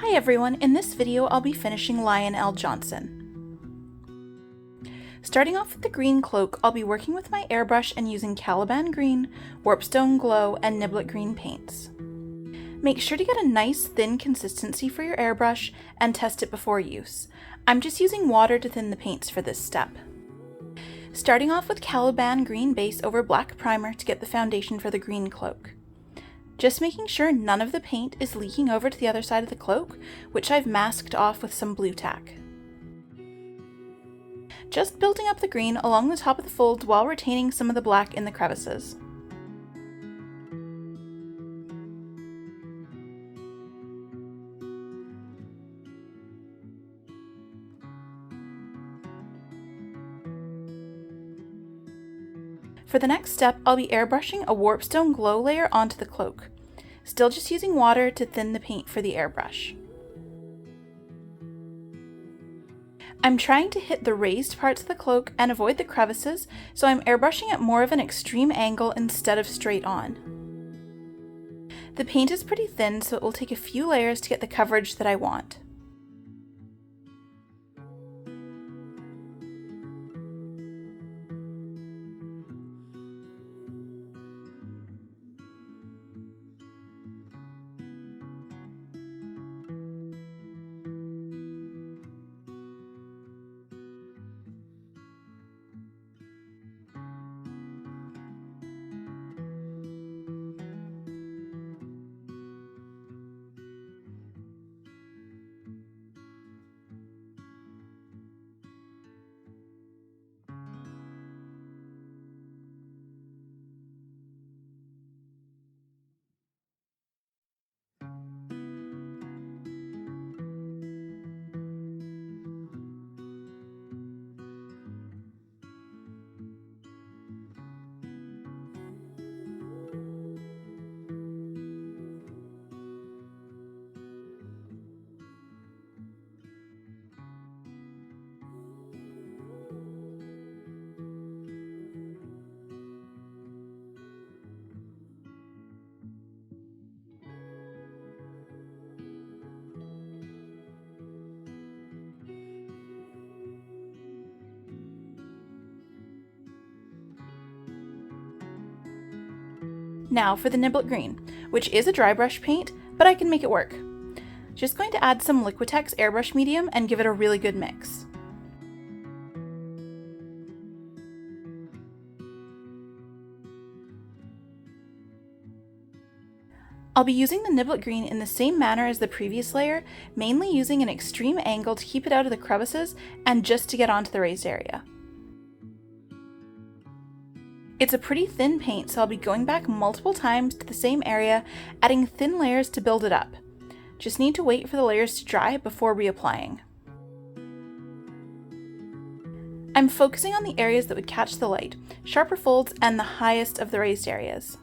Hi everyone, in this video I'll be finishing Lionel Johnson. Starting off with the green cloak, I'll be working with my airbrush and using Caliban Green, Warpstone Glow, and Niblet Green paints. Make sure to get a nice thin consistency for your airbrush and test it before use. I'm just using water to thin the paints for this step. Starting off with Caliban Green base over black primer to get the foundation for the green cloak. Just making sure none of the paint is leaking over to the other side of the cloak, which I've masked off with some blue tack. Just building up the green along the top of the folds while retaining some of the black in the crevices. For the next step, I'll be airbrushing a Warpstone Glow layer onto the cloak, still just using water to thin the paint for the airbrush. I'm trying to hit the raised parts of the cloak and avoid the crevices, so I'm airbrushing at more of an extreme angle instead of straight on. The paint is pretty thin, so it will take a few layers to get the coverage that I want. Now for the Niblet Green, which is a dry brush paint, but I can make it work. Just going to add some Liquitex Airbrush Medium and give it a really good mix. I'll be using the Niblet Green in the same manner as the previous layer, mainly using an extreme angle to keep it out of the crevices and just to get onto the raised area. It's a pretty thin paint, so I'll be going back multiple times to the same area, adding thin layers to build it up. Just need to wait for the layers to dry before reapplying. I'm focusing on the areas that would catch the light, sharper folds, and the highest of the raised areas.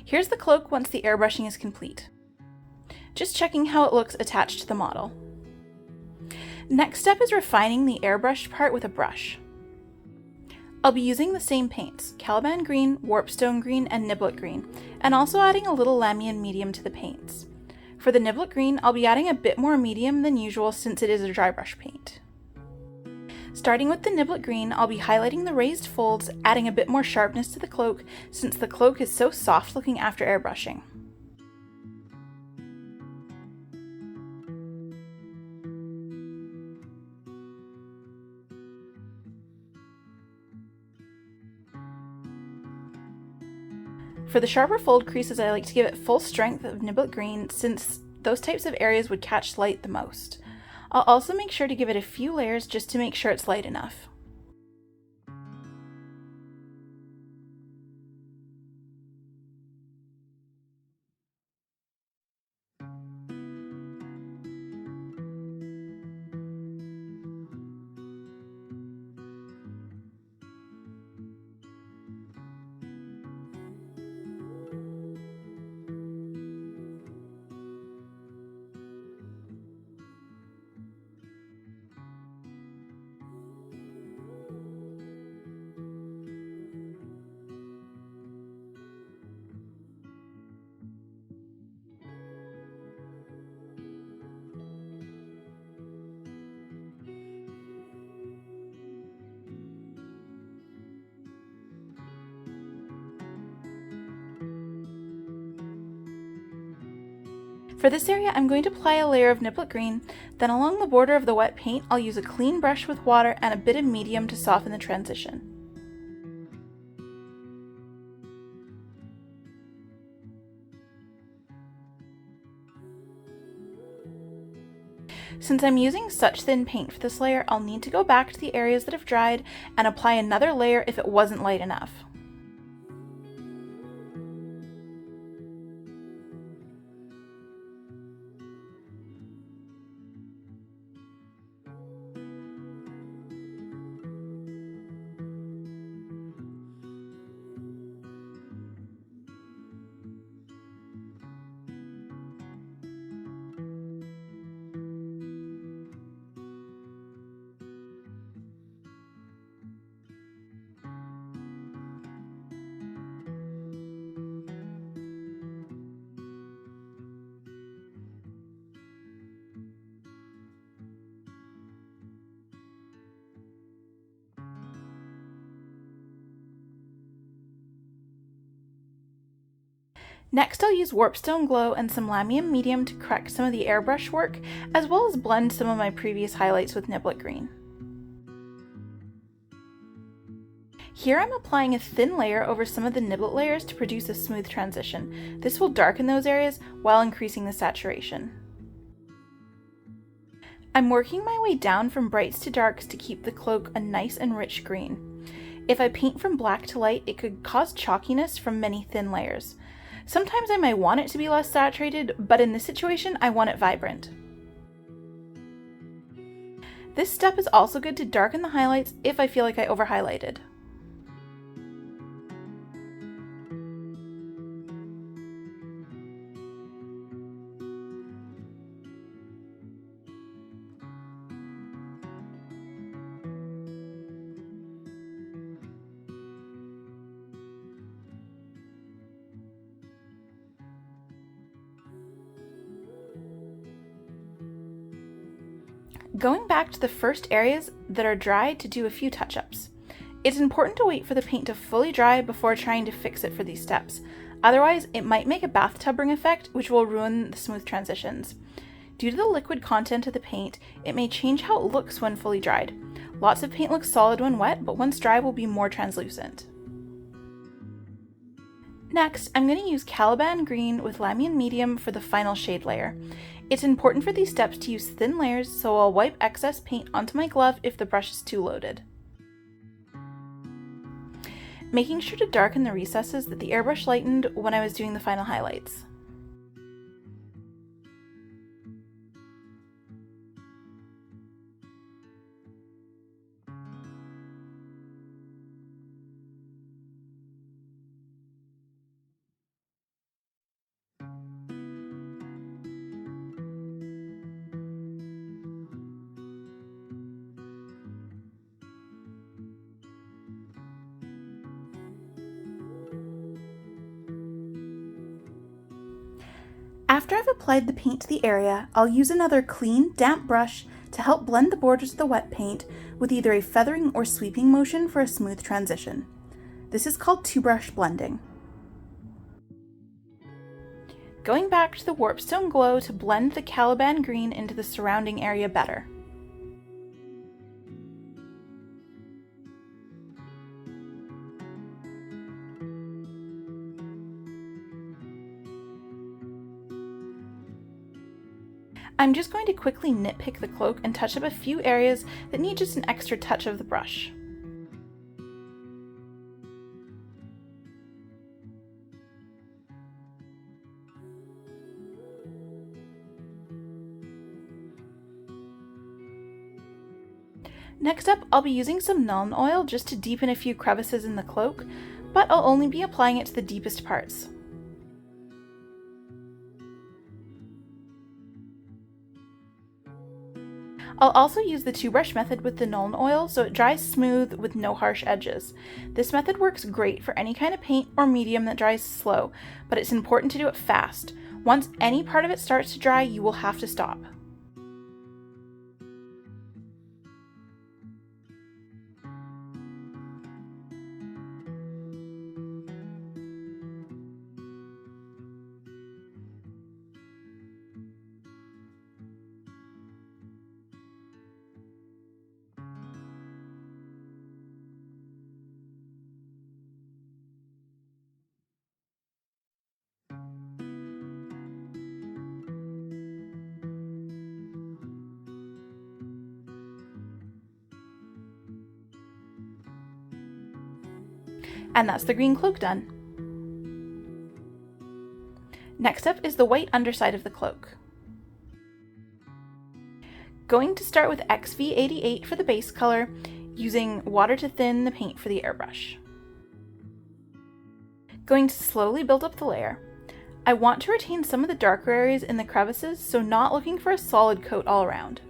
Here's the cloak once the airbrushing is complete. Just checking how it looks attached to the model. Next step is refining the airbrushed part with a brush. I'll be using the same paints, Caliban Green, Warpstone Green, and Niblet Green, and also adding a little Lahmian Medium to the paints. For the Niblet Green, I'll be adding a bit more medium than usual since it is a dry brush paint. Starting with the Niblet Green, I'll be highlighting the raised folds, adding a bit more sharpness to the cloak since the cloak is so soft looking after airbrushing. For the sharper fold creases, I like to give it full strength of Niblet Green since those types of areas would catch light the most. I'll also make sure to give it a few layers just to make sure it's light enough. For this area, I'm going to apply a layer of Niblet Green, then along the border of the wet paint, I'll use a clean brush with water and a bit of medium to soften the transition. Since I'm using such thin paint for this layer, I'll need to go back to the areas that have dried and apply another layer if it wasn't light enough. Next, I'll use Warpstone Glow and some Lahmian Medium to correct some of the airbrush work, as well as blend some of my previous highlights with Niblet Green. Here I'm applying a thin layer over some of the Niblet layers to produce a smooth transition. This will darken those areas while increasing the saturation. I'm working my way down from brights to darks to keep the cloak a nice and rich green. If I paint from black to light, it could cause chalkiness from many thin layers. Sometimes I might want it to be less saturated, but in this situation, I want it vibrant. This step is also good to darken the highlights if I feel like I over-highlighted. Going back to the first areas that are dry to do a few touch-ups. It's important to wait for the paint to fully dry before trying to fix it for these steps. Otherwise, it might make a bathtub ring effect, which will ruin the smooth transitions. Due to the liquid content of the paint, it may change how it looks when fully dried. Lots of paint looks solid when wet, but once dry will be more translucent. Next, I'm going to use Caliban Green with Lahmian Medium for the final shade layer. It's important for these steps to use thin layers, so I'll wipe excess paint onto my glove if the brush is too loaded. Making sure to darken the recesses that the airbrush lightened when I was doing the final highlights. After I've applied the paint to the area, I'll use another clean, damp brush to help blend the borders of the wet paint with either a feathering or sweeping motion for a smooth transition. This is called two-brush blending. Going back to the Warpstone Glow to blend the Caliban Green into the surrounding area better. I'm just going to quickly nitpick the cloak and touch up a few areas that need just an extra touch of the brush. Next up, I'll be using some Nuln Oil just to deepen a few crevices in the cloak, but I'll only be applying it to the deepest parts. I'll also use the two-brush method with the Nuln Oil so it dries smooth with no harsh edges. This method works great for any kind of paint or medium that dries slow, but it's important to do it fast. Once any part of it starts to dry, you will have to stop. And that's the green cloak done. Next up is the white underside of the cloak. Going to start with XV88 for the base color, using water to thin the paint for the airbrush. Going to slowly build up the layer. I want to retain some of the darker areas in the crevices, so not looking for a solid coat all around.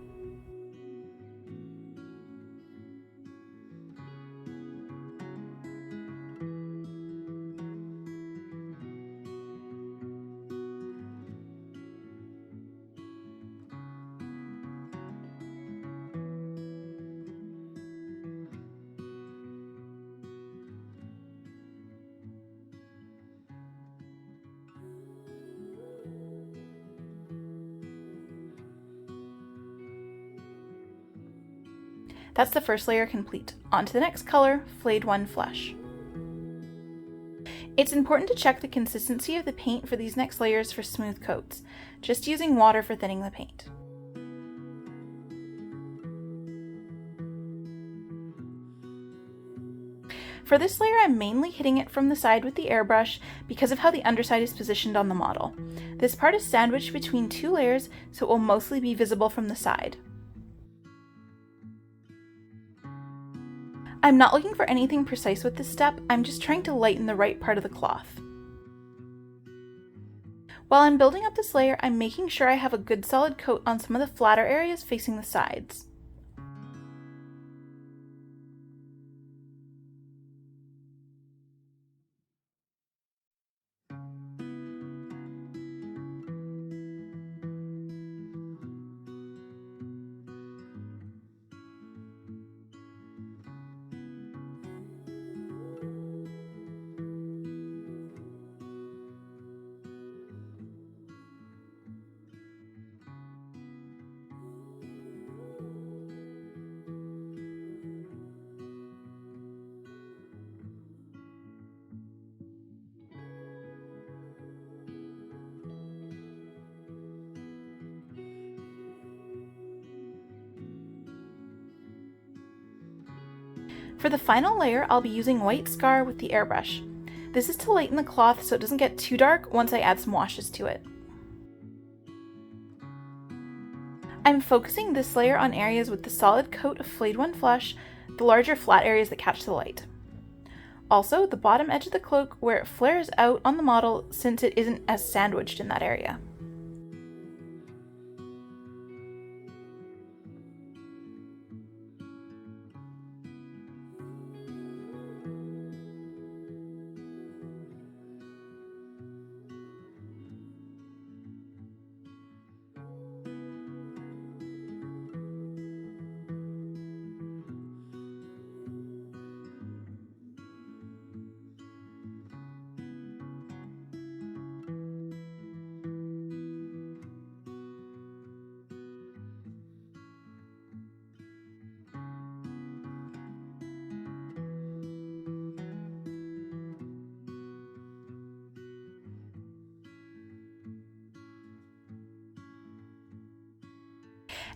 That's the first layer complete. On to the next color, Flayed One Flesh. It's important to check the consistency of the paint for these next layers for smooth coats, just using water for thinning the paint. For this layer, I'm mainly hitting it from the side with the airbrush because of how the underside is positioned on the model. This part is sandwiched between two layers, so it will mostly be visible from the side. I'm not looking for anything precise with this step, I'm just trying to lighten the right part of the cloth. While I'm building up this layer, I'm making sure I have a good solid coat on some of the flatter areas facing the sides. For the final layer, I'll be using white scar with the airbrush. This is to lighten the cloth so it doesn't get too dark once I add some washes to it. I'm focusing this layer on areas with the solid coat of Flayed One Flesh, the larger flat areas that catch the light. Also, the bottom edge of the cloak where it flares out on the model since it isn't as sandwiched in that area.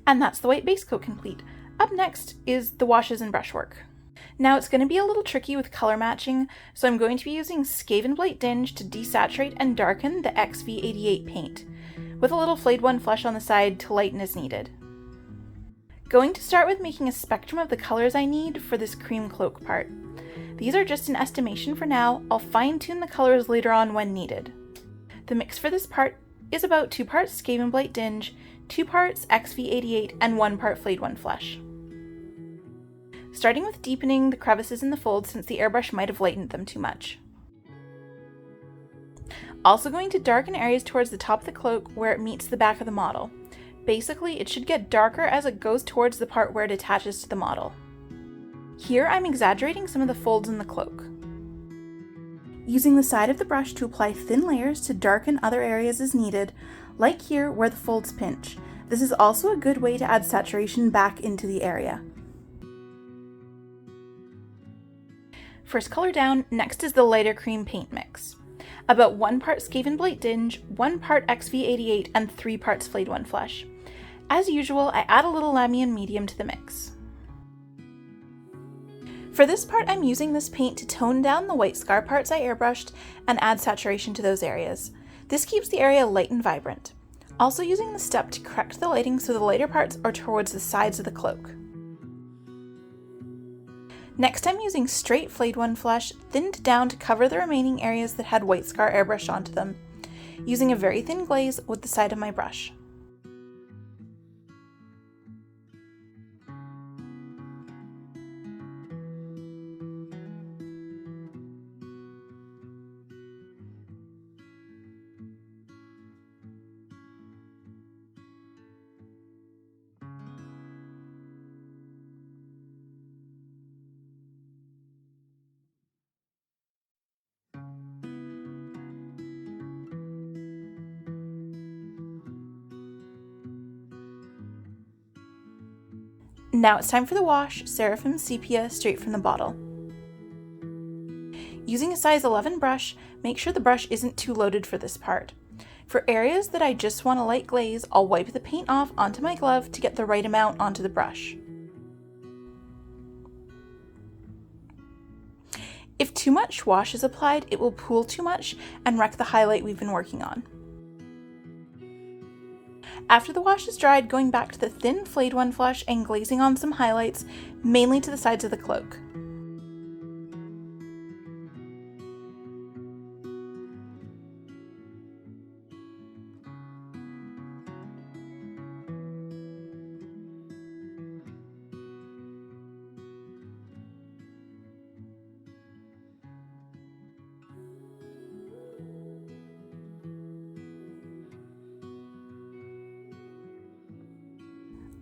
And that's the white base coat complete. Up next is the washes and brushwork. Now it's going to be a little tricky with color matching, so I'm going to be using Skaven Blight Dinge to desaturate and darken the XV88 paint, with a little Flayed One Flesh on the side to lighten as needed. Going to start with making a spectrum of the colors I need for this cream cloak part. These are just an estimation for now. I'll fine-tune the colors later on when needed. The mix for this part is about 2 parts Skaven Blight Dinge, 2 parts XV88, and 1 part Flayed One Flesh. Starting with deepening the crevices in the folds since the airbrush might have lightened them too much. Also going to darken areas towards the top of the cloak where it meets the back of the model. Basically, it should get darker as it goes towards the part where it attaches to the model. Here I'm exaggerating some of the folds in the cloak. Using the side of the brush to apply thin layers to darken other areas as needed, like here where the folds pinch. This is also a good way to add saturation back into the area. First color down, next is the lighter cream paint mix. About 1 part Skaven Blight Dinge, 1 part XV88, and 3 parts Flayed One Flesh. As usual, I add a little Lahmian Medium to the mix. For this part, I'm using this paint to tone down the white scar parts I airbrushed and add saturation to those areas. This keeps the area light and vibrant. Also using the step to correct the lighting so the lighter parts are towards the sides of the cloak. Next, I'm using straight Flayed One Flesh, thinned down to cover the remaining areas that had white scar airbrushed onto them, using a very thin glaze with the side of my brush. Now it's time for the wash, Seraphim Sepia, straight from the bottle. Using a size 11 brush, make sure the brush isn't too loaded for this part. For areas that I just want a light glaze, I'll wipe the paint off onto my glove to get the right amount onto the brush. If too much wash is applied, it will pool too much and wreck the highlight we've been working on. After the wash is dried, going back to the thin Flayed One Flesh and glazing on some highlights, mainly to the sides of the cloak.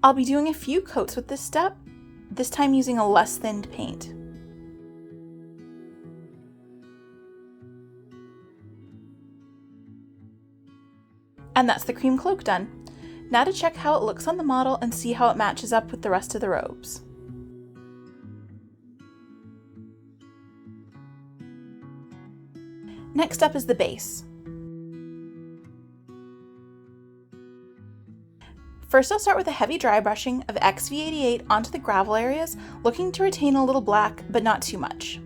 I'll be doing a few coats with this step, this time using a less thinned paint. And that's the cream cloak done. Now to check how it looks on the model and see how it matches up with the rest of the robes. Next up is the base. First, I'll start with a heavy dry brushing of XV88 onto the gravel areas, looking to retain a little black, but not too much.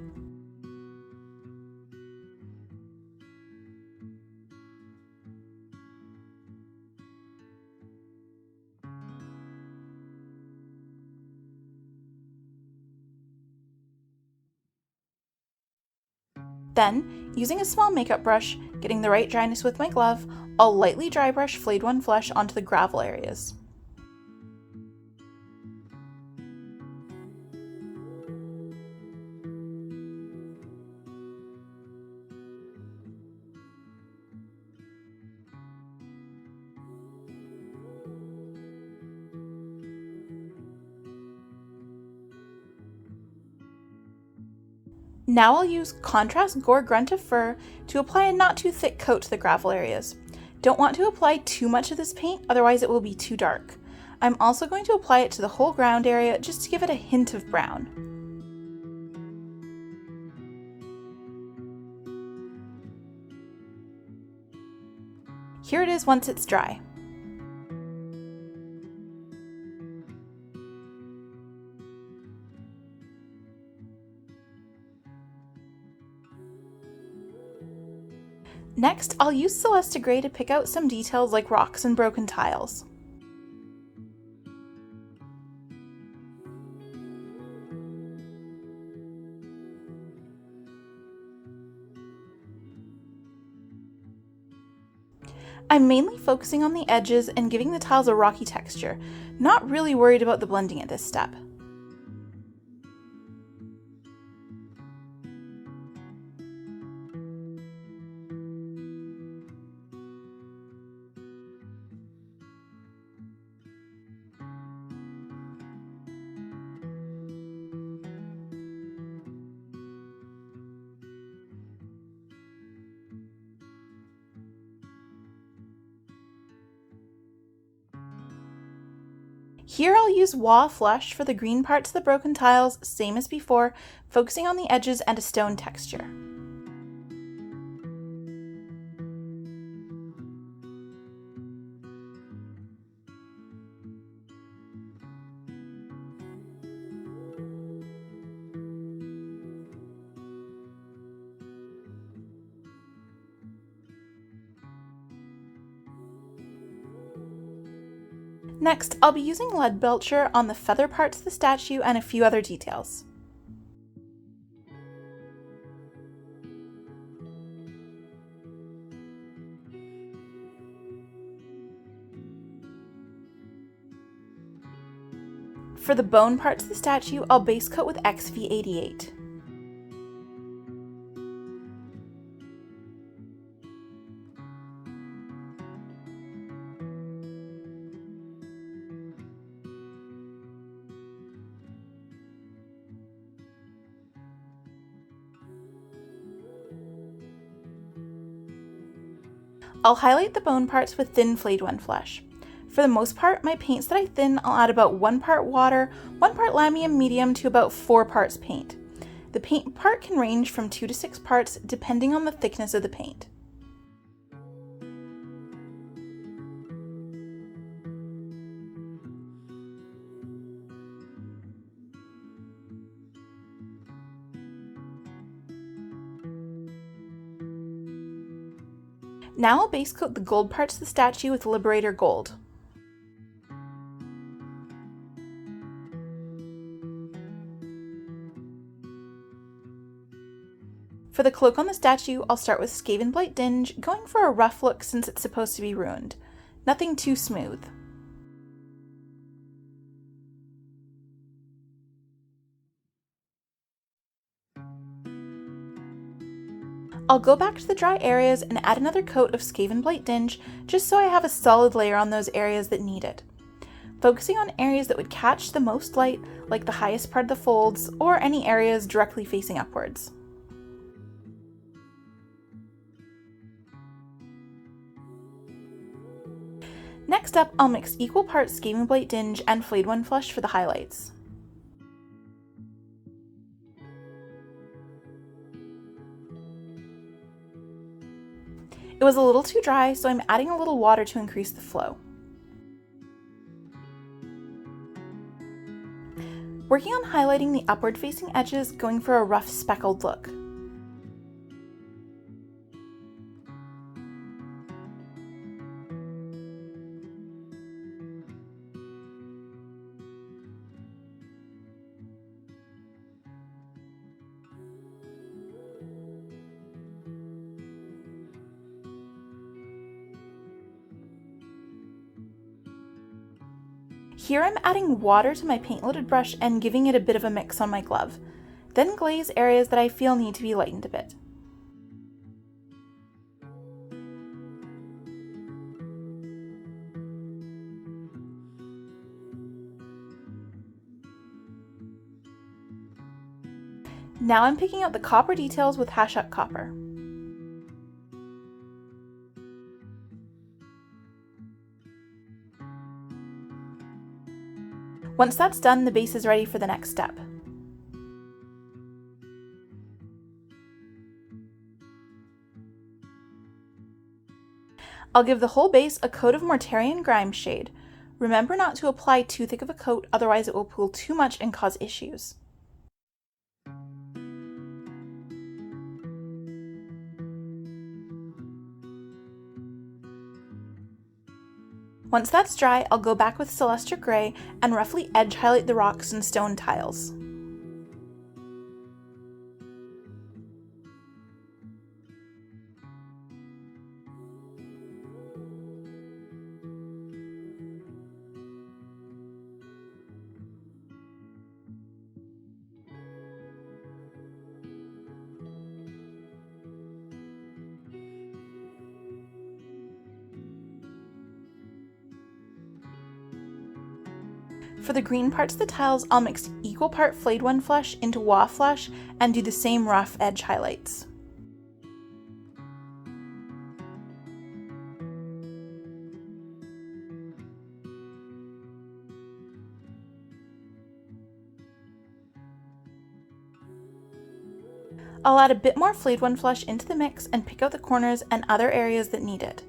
Then, using a small makeup brush, getting the right dryness with my glove, I'll lightly dry brush Flayed One Flesh onto the gravel areas. Now I'll use Contrast Gore-Grunta Fur to apply a not too thick coat to the gravel areas. Don't want to apply too much of this paint, otherwise it will be too dark. I'm also going to apply it to the whole ground area just to give it a hint of brown. Here it is once it's dry. Next, I'll use Celestra Grey to pick out some details like rocks and broken tiles. I'm mainly focusing on the edges and giving the tiles a rocky texture, not really worried about the blending at this step. Here I'll use Waaagh Flesh for the green parts of the broken tiles, same as before, focusing on the edges and a stone texture. Next, I'll be using Leadbelcher on the feather parts of the statue and a few other details. For the bone parts of the statue, I'll base coat with XV88. I'll highlight the bone parts with thin Flayed One Flesh. For the most part, my paints that I thin, I'll add about 1 part water, 1 part Lahmian Medium to about 4 parts paint. The paint part can range from 2 to 6 parts depending on the thickness of the paint. Now I'll base coat the gold parts of the statue with Liberator Gold. For the cloak on the statue, I'll start with Skaven Blight Dinge, going for a rough look since it's supposed to be ruined. Nothing too smooth. I'll go back to the dry areas and add another coat of Skaven Blight Dinge, just so I have a solid layer on those areas that need it. Focusing on areas that would catch the most light, like the highest part of the folds, or any areas directly facing upwards. Next up, I'll mix equal parts Skaven Blight Dinge and Flayed One Flesh for the highlights. It was a little too dry, so I'm adding a little water to increase the flow. Working on highlighting the upward facing edges, going for a rough speckled look. Here I'm adding water to my paint-loaded brush and giving it a bit of a mix on my glove, then glaze areas that I feel need to be lightened a bit. Now I'm picking out the copper details with Hashut Copper. Once that's done, the base is ready for the next step. I'll give the whole base a coat of Mortarion Grime shade. Remember not to apply too thick of a coat, otherwise it will pool too much and cause issues. Once that's dry, I'll go back with Celestra Grey and roughly edge highlight the rocks and stone tiles. For the green parts of the tiles, I'll mix equal part Flayed One Flesh into Waaagh Flesh and do the same rough edge highlights. I'll add a bit more Flayed One Flesh into the mix and pick out the corners and other areas that need it.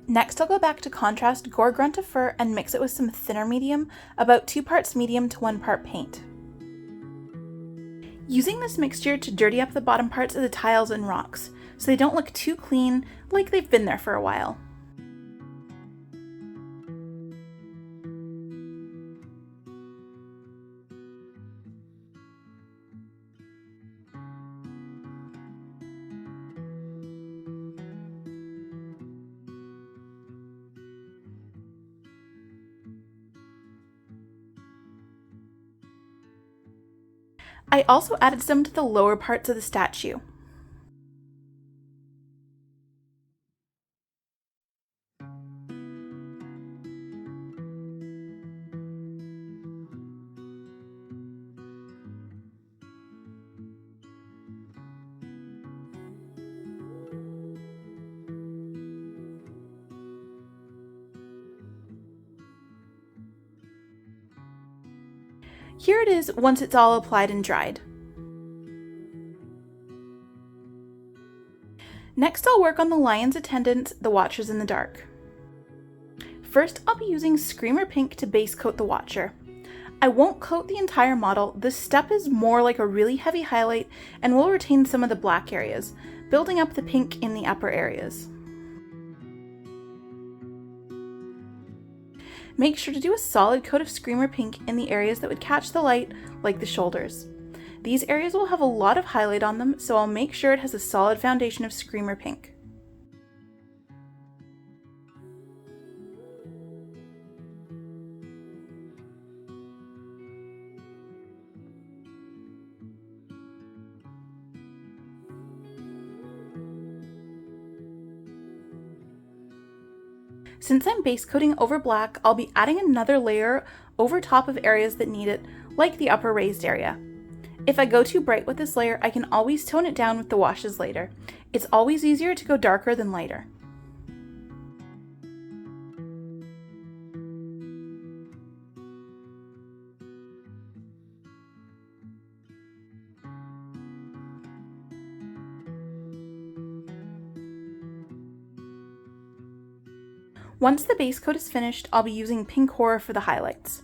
Next, I'll go back to contrast Gore-Grunta Fur and mix it with some thinner medium, about 2 parts medium to 1 part paint. Using this mixture to dirty up the bottom parts of the tiles and rocks, so they don't look too clean, like they've been there for a while. I also added some to the lower parts of the statue. Here it is once it's all applied and dried. Next, I'll work on the lion's attendants, the Watchers in the Dark. First, I'll be using Screamer Pink to base coat the Watcher. I won't coat the entire model. This step is more like a really heavy highlight and will retain some of the black areas, building up the pink in the upper areas. Make sure to do a solid coat of Screamer Pink in the areas that would catch the light, like the shoulders. These areas will have a lot of highlight on them, so I'll make sure it has a solid foundation of Screamer Pink. Since I'm base coating over black, I'll be adding another layer over top of areas that need it, like the upper raised area. If I go too bright with this layer, I can always tone it down with the washes later. It's always easier to go darker than lighter. Once the base coat is finished, I'll be using Pink Horror for the highlights.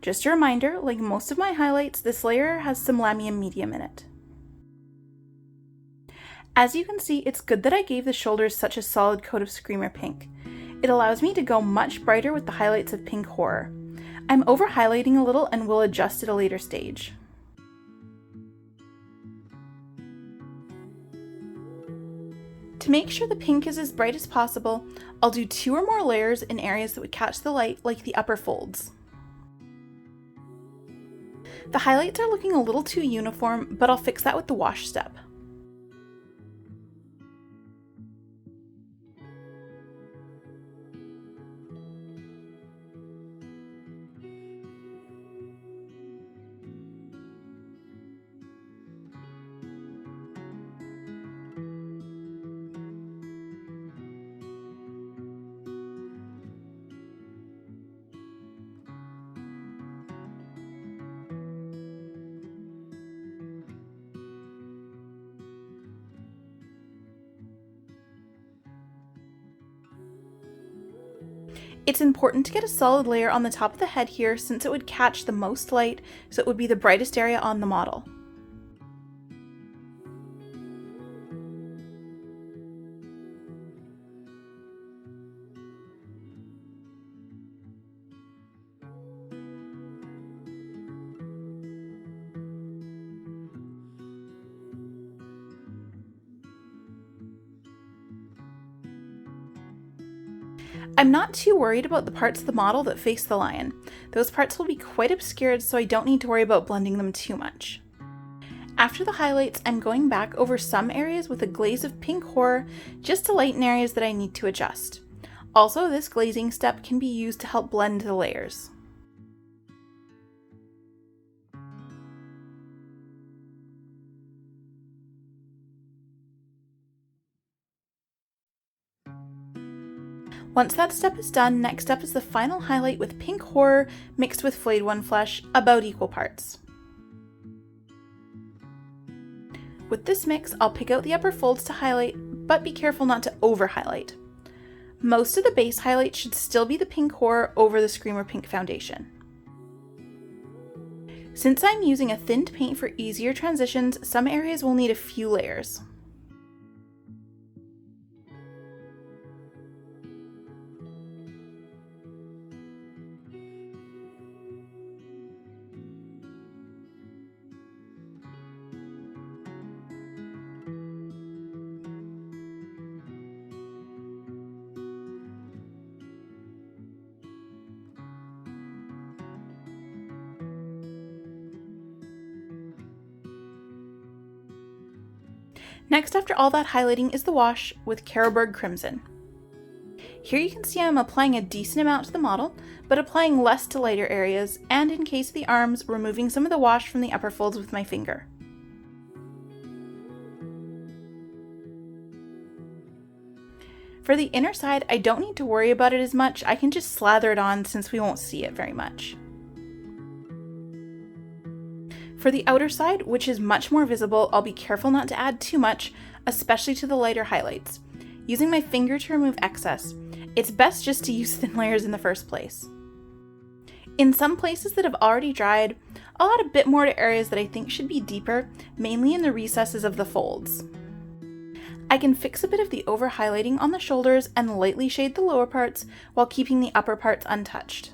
Just a reminder, like most of my highlights, this layer has some Lahmian Medium in it. As you can see, it's good that I gave the shoulders such a solid coat of Screamer Pink. It allows me to go much brighter with the highlights of Pink Horror. I'm over highlighting a little and will adjust at a later stage. To make sure the pink is as bright as possible, I'll do 2 or more layers in areas that would catch the light, like the upper folds. The highlights are looking a little too uniform, but I'll fix that with the wash step. It's important to get a solid layer on the top of the head here since it would catch the most light, so it would be the brightest area on the model. I'm not too worried about the parts of the model that face the lion. Those parts will be quite obscured, so I don't need to worry about blending them too much. After the highlights, I'm going back over some areas with a glaze of pink horror just to lighten areas that I need to adjust. Also, this glazing step can be used to help blend the layers. Once that step is done, next up is the final highlight with pink horror mixed with Flayed One Flesh, about equal parts. With this mix, I'll pick out the upper folds to highlight, but be careful not to over-highlight. Most of the base highlight should still be the pink horror over the Screamer Pink foundation. Since I'm using a thinned paint for easier transitions, some areas will need a few layers. Next, after all that highlighting, is the wash with Carroburg Crimson. Here you can see I'm applying a decent amount to the model, but applying less to lighter areas, and in case of the arms, removing some of the wash from the upper folds with my finger. For the inner side, I don't need to worry about it as much, I can just slather it on since we won't see it very much. For the outer side, which is much more visible, I'll be careful not to add too much, especially to the lighter highlights. Using my finger to remove excess, it's best just to use thin layers in the first place. In some places that have already dried, I'll add a bit more to areas that I think should be deeper, mainly in the recesses of the folds. I can fix a bit of the over-highlighting on the shoulders and lightly shade the lower parts while keeping the upper parts untouched.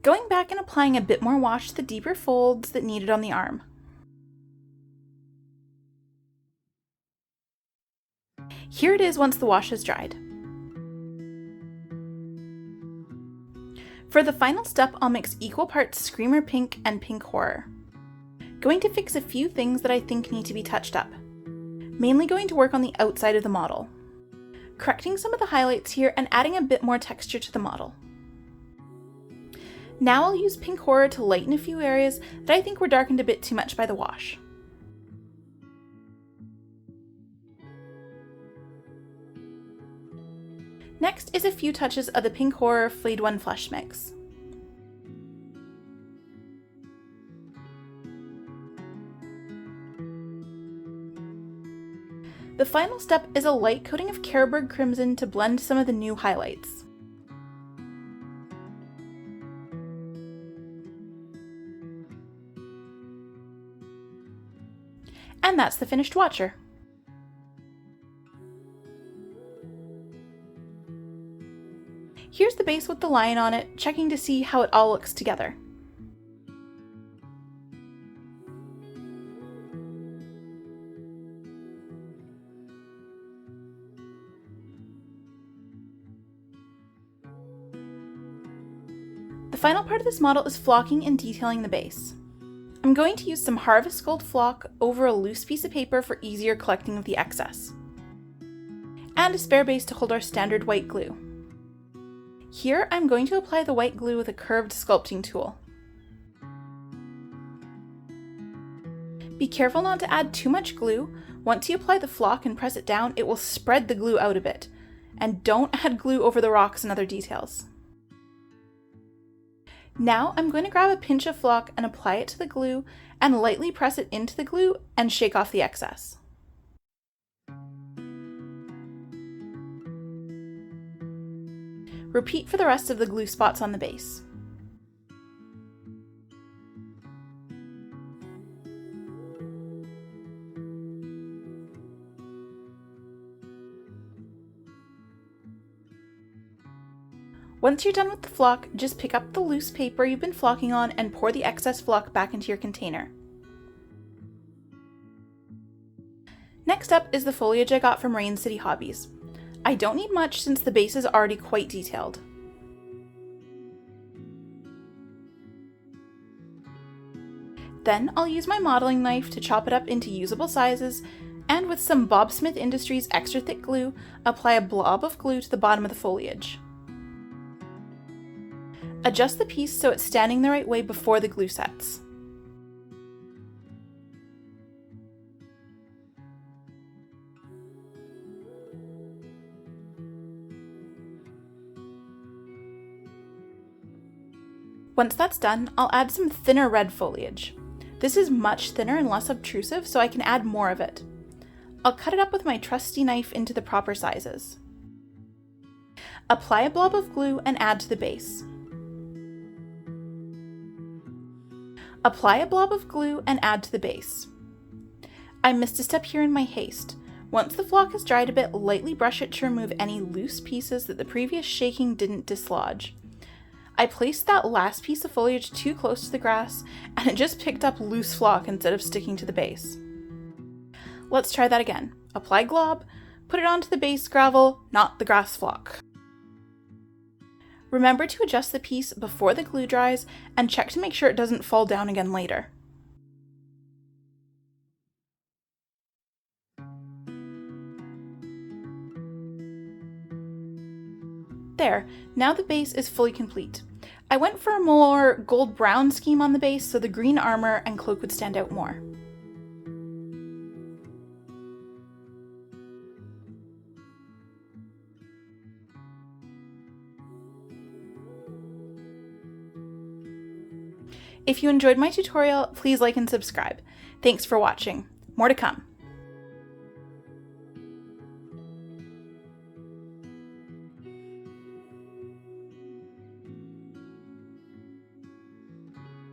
Going back and applying a bit more wash to the deeper folds that needed on the arm. Here it is once the wash has dried. For the final step, I'll mix equal parts Screamer Pink and Pink Horror. Going to fix a few things that I think need to be touched up. Mainly going to work on the outside of the model. Correcting some of the highlights here and adding a bit more texture to the model. Now I'll use Pink Horror to lighten a few areas that I think were darkened a bit too much by the wash. Next is a few touches of the Pink Horror Flayed One Flesh mix. The final step is a light coating of Carroburg Crimson to blend some of the new highlights. And that's the finished Watcher. Here's the base with the lion on it, checking to see how it all looks together. The final part of this model is flocking and detailing the base. I'm going to use some Harvest Gold flock over a loose piece of paper for easier collecting of the excess. And a spare base to hold our standard white glue. Here I'm going to apply the white glue with a curved sculpting tool. Be careful not to add too much glue. Once you apply the flock and press it down, it will spread the glue out a bit. And don't add glue over the rocks and other details. Now I'm going to grab a pinch of flock and apply it to the glue and lightly press it into the glue and shake off the excess. Repeat for the rest of the glue spots on the base. Once you're done with the flock, just pick up the loose paper you've been flocking on and pour the excess flock back into your container. Next up is the foliage I got from Rain City Hobbies. I don't need much since the base is already quite detailed. Then I'll use my modeling knife to chop it up into usable sizes, and with some Bob Smith Industries extra thick glue, apply a blob of glue to the bottom of the foliage. Adjust the piece so it's standing the right way before the glue sets. Once that's done, I'll add some thinner red foliage. This is much thinner and less obtrusive, so I can add more of it. I'll cut it up with my trusty knife into the proper sizes. Apply a blob of glue and add to the base. Apply a blob of glue and add to the base. I missed a step here in my haste. Once the flock has dried a bit, lightly brush it to remove any loose pieces that the previous shaking didn't dislodge. I placed that last piece of foliage too close to the grass, and it just picked up loose flock instead of sticking to the base. Let's try that again. Apply glob, put it onto the base gravel, not the grass flock. Remember to adjust the piece before the glue dries, and check to make sure it doesn't fall down again later. There, now the base is fully complete. I went for a more gold-brown scheme on the base so the green armor and cloak would stand out more. If you enjoyed my tutorial, please like and subscribe. Thanks for watching. More to come.